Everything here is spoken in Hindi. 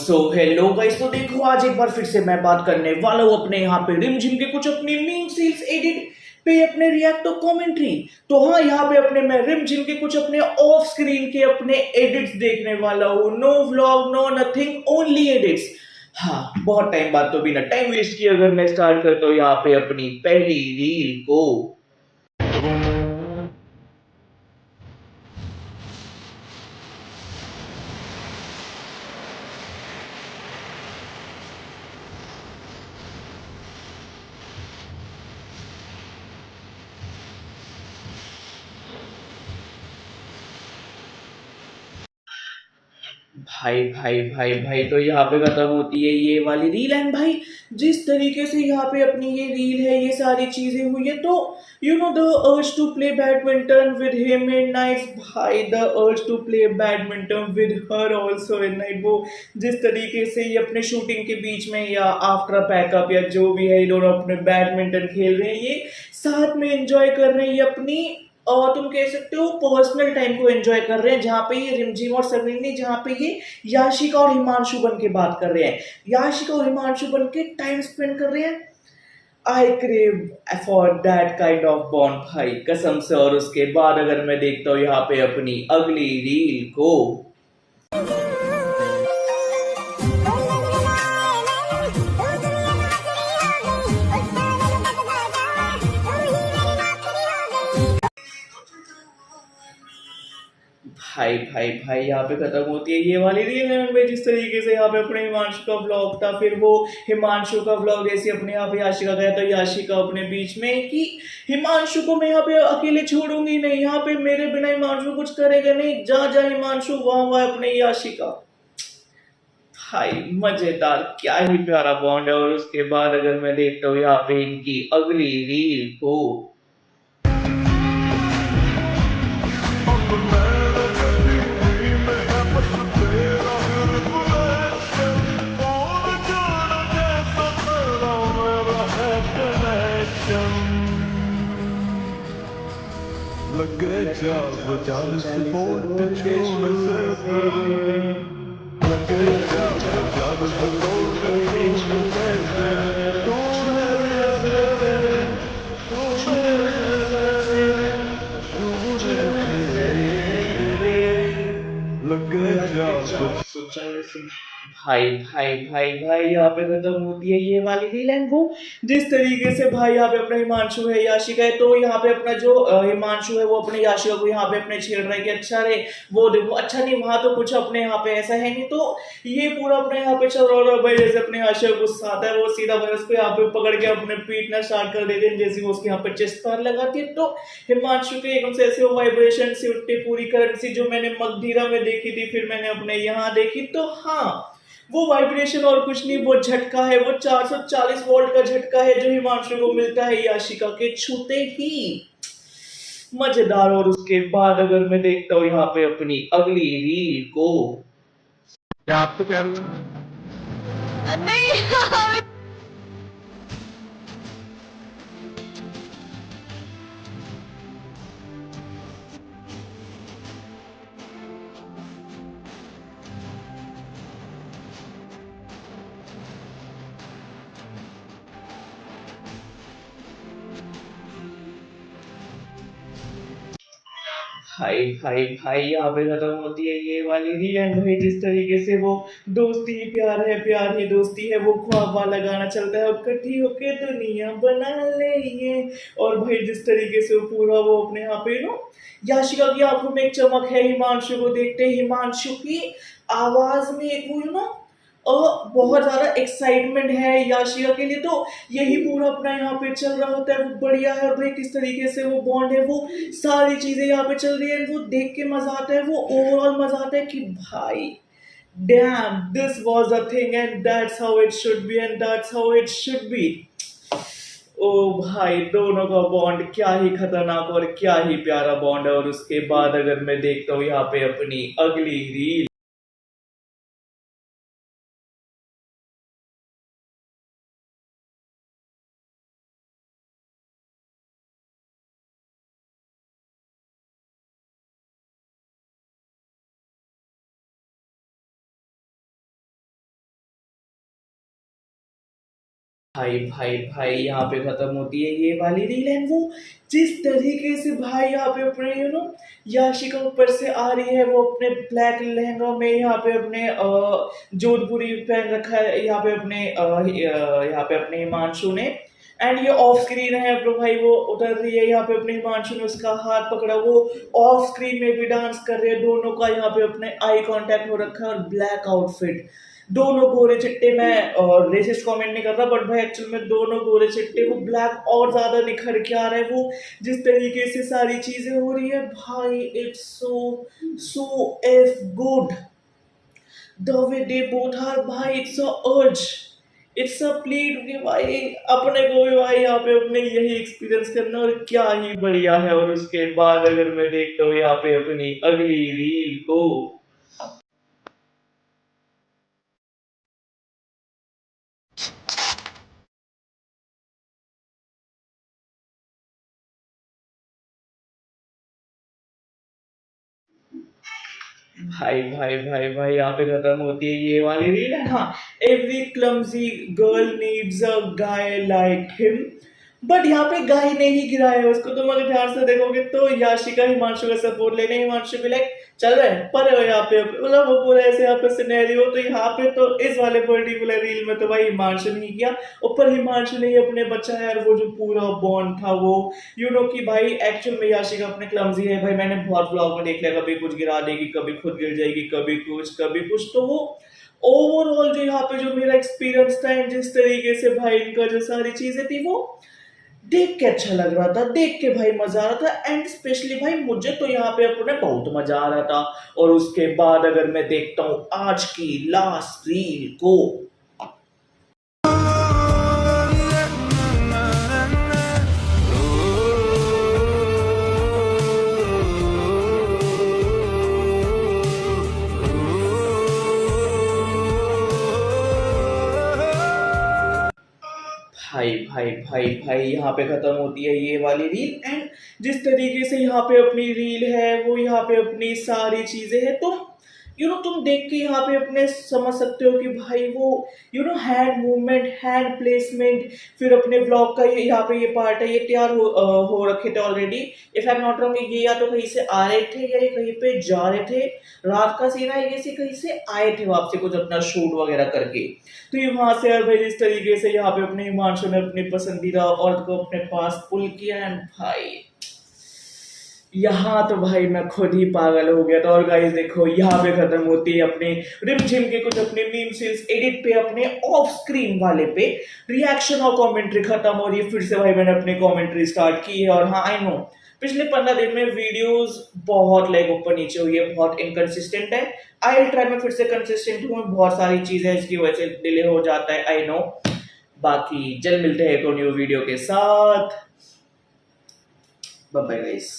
सो हेलो गाइस, तो देखो आज एक बार फिर से मैं बात करने वाला हूँ अपने यहाँ पे रिमझिम के कुछ अपनी मीम सील्स एडिट पे अपने रिएक्ट और कमेंट्री। तो हाँ, यहाँ पे अपने मैं रिमझिम के कुछ अपने ऑफ स्क्रीन के अपने एडिट्स देखने वाला हूँ। No vlog, no nothing, only edits. हाँ, बहुत टाइम बाद तो बिना टाइम वेस्ट किए अगर मैं स्टार्ट करता हूँ यहाँ पे अपनी पहली रील को। भाई भाई भाई भाई, तो यहाँ पे खत्म होती है ये वाली रील। एंड भाई, जिस तरीके से यहाँ पे अपनी ये रील है, ये सारी चीजें हुई है, तो you know the urge to play badminton with him in night. भाई, the urge to play badminton with her also in night. वो जिस तरीके से ये अपने शूटिंग के बीच में या आफ्टर पैकअप या जो भी है, ये दोनों अपने बैडमिंटन खेल रहे हैं, ये साथ में एंजॉय कर रहे हैं ये अपनी, और तुम कह सकते हो पर्सनल टाइम को एंजॉय कर रहे हैं, जहां पे ये रिमझिम और समीरनी, जहां पे ये याशिका और हिमांशु बन के बात कर रहे हैं, याशिका और हिमांशु बन के टाइम स्पेंड कर रहे हैं। आई crave for that kind of bond भाई, कसम से। और उसके बाद अगर मैं देखता हूँ यहाँ पे अपनी अगली रील को। भाई भाई भाई, यहाँ पे खत्म होती है ये वाली रील में। जिस तरीके से यहाँ पे अपने हिमांशु का व्लॉग था, फिर वो हिमांशु का व्लॉग ऐसे अपने यहाँ पे याशिका गया, तो याशिका अपने बीच में कि हिमांशु को मैं यहाँ पे अकेले छोड़ूंगी नहीं, यहाँ पे मेरे बिना हिमांशु कुछ करेगा नहीं, जा जा हिमांशु, वहां वहां अपने याशिका। भाई मजेदार, क्या ही प्यारा बॉन्ड है। और उसके बाद अगर मैं देखता हूँ यहाँ पे इनकी अगली रील को। लगे चाल सपोर्ट छोड़ से लगे चाल सपोर्ट छोड़ कैसे लगे चाल। भाई भाई भाई भाई, यहाँ पे खत्म होती है ये वाली रील। एंड वो जिस तरीके से भाई यहाँ पे अपना हिमांशु है, याशिका है, तो यहाँ पे अपना जो हिमांशु है वो अपने याशिका को यहाँ पे अपने छेड़ रहा है कि अच्छा रे, वो देखो अच्छा नहीं, वहां तो कुछ अपने यहाँ पे ऐसा है नहीं। तो ये पूरा अपने यहाँ पे चल रहा है भाई। जैसे अपने याशिका को गुस्सा आता है, वो सीधा भाई उसको यहाँ पे पकड़ के अपने पीटना स्टार्ट कर देते हैं। जैसे वो उसके यहाँ पे चेस्ट पर लगाती है, तो हिमांशु के एकदम से ऐसे वो वाइब्रेशन सी उठती, पूरी करंट सी, जो मैंने मगधीरा में देखी थी, फिर मैंने अपने यहाँ देखी। तो हाँ, वो वाइब्रेशन और कुछ नहीं, वो झटका है, वो 440 वोल्ट का झटका है जो हिमांशु को मिलता है याशिका के छूते ही। मजेदार। और उसके बाद अगर मैं देखता हूँ यहाँ पे अपनी अगली रील को। क्या आप तो कह रहे हो नहीं भाई भाई भाई, यहाँ पे खत्म होती है ये वाली रील। एंड भाई, जिस तरीके से वो दोस्ती प्यार है दोस्ती है, वो ख्वाब वाला गाना चलता है, इकट्ठी होके दुनिया बना लेंगे। और भाई जिस तरीके से वो पूरा वो अपने यहाँ पे नो, याशिका की आंखों में एक चमक है हिमांशु को देखते, हिमांशु की आवाज में एक वो ना बहुत ज्यादा एक्साइटमेंट है याशिका के लिए। तो यही पूरा अपना यहाँ पे चल रहा होता है, वो बढ़िया है। और भाई किस तरीके से वो बॉन्ड है, वो सारी चीजें यहाँ पे चल रही है, वो देख के मजा आता है, वो ओवरऑल मजा आता है कि भाई damn, this was the thing and that's how it should be and that's how it should be. Oh भाई, दोनों का बॉन्ड क्या ही खतरनाक और क्या ही प्यारा बॉन्ड है। और उसके बाद अगर मैं देखता हूँ यहाँ पे अपनी अगली रील। भाई भाई भाई यहाँ पे खत्म होती है ये वाली रील एंड वो जिस तरीके से भाई यहाँ पे अपने याशिका ऊपर से आ रही है वो अपने ब्लैक लहंगा में यहाँ पे अपने जोधपुरी पहन रखा है यहाँ पे अपने यहाँ पे अपने हिमांशु ने एंड ये ऑफ स्क्रीन है तो भाई वो उतर रही है यहाँ पे अपने हिमांशु ने उसका हाथ पकड़ा वो ऑफ स्क्रीन में भी डांस कर रहे हैं दोनों का यहाँ पे अपने आई कांटेक्ट हो रखा है और ब्लैक आउटफिट दोनों गोरे चिट्टे मैं रेसिस्ट कमेंट नहीं कर रहा बट भाई एक्चुअल में दोनों गोरे चिट्टे वो ब्लैक और ज्यादा निखर के आ रहा है वो जिस तरीके से सारी चीजें हो रही है भाई it's so so F good the way they both are भाई it's a urge it's a plead कि भाई अपने को भी भाई यहाँ पे अपने यही एक्सपीरियंस करना और क्या ही बढ़िया है और उसके बाद अगर मैं देखता हूँ यहाँ पे अपनी अगली रील को भाई भाई भाई भाई यहाँ पे खत्म होती है ये वाली रील है हाँ every clumsy girl needs a guy like him but यहाँ पे गाय ने ही गिराया है उसको तुम अगर ध्यान से देखोगे तो याशिका हिमांशु का सपोर्ट लेने हिमांशु भी लाइक चल रहे हैं पर हो यहाँ पे मतलब वो पूरा ऐसे यहाँ पे सिनेरियो तो यहाँ पे तो इस वाले पर्टिकुलर रील में तो भाई हिमांशु ने ही किया ऊपर हिमांशु ने ही अपने बच्चा यार वो जो पूरा बॉन्ड था वो कि भाई एक्चुअल में याशिका अपने क्लमजी है भाई मैंने बहुत ब्लॉग में देख लिया कभी कुछ गिरा देगी कभी खुद गिर जाएगी कभी कुछ तो वो ओवरऑल जो यहाँ पे जो मेरा एक्सपीरियंस था जिस तरीके से भाई इनका जो सारी चीजें थी वो देख के अच्छा लग रहा था देख के भाई मजा आ रहा था एंड स्पेशली भाई मुझे तो यहाँ पे अपने बहुत मजा आ रहा था और उसके बाद अगर मैं देखता हूँ आज की लास्ट रील को भाई भाई भाई भाई यहाँ पे खत्म होती है ये वाली रील एंड जिस तरीके से यहाँ पे अपनी रील है वो यहाँ पे अपनी सारी चीजें हैं तुम तुम देख के यहाँ पे अपने समझ सकते हो कि भाई वो हैंड मूवमेंट हैंड प्लेसमेंट फिर अपने ब्लॉग का ये यहाँ पे ये पार्ट है ये तैयार हो रखे थे already if I am not wrong ये या तो कहीं से आ रहे थे या ये कहीं पे जा रहे थे रात का सीन है ये कहीं से आए थे वापसी कुछ अपना शूट वगैरह करके तो ये वहां से यार भाई इस तरीके से यहाँ पे अपने हिमांशु ने अपनी पसंदीदा औरत को अपने पास पुल किया एंड भाई यहाँ तो भाई मैं खुद ही पागल हो गया था और गाइस देखो यहाँ पे खत्म होती है अपने रिमझिम के कुछ अपने मीम सील्स एडिट पे अपने ऑफ स्क्रीन वाले पे रिएक्शन और कमेंट्री खत्म हो रही है फिर से भाई मैंने अपनी कमेंट्री स्टार्ट की है और हाँ आई नो पिछले 15 दिन में वीडियोस बहुत लाइक ऊपर नीचे हुई है बहुत इनकंसिस्टेंट है आई विल ट्राई मैं फिर से कंसिस्टेंट हूँ बहुत सारी चीजें इसकी वजह से डिले हो जाता है आई नो बाकी जल्द मिलते हैं एक न्यू वीडियो के साथ बाय बाय गाइस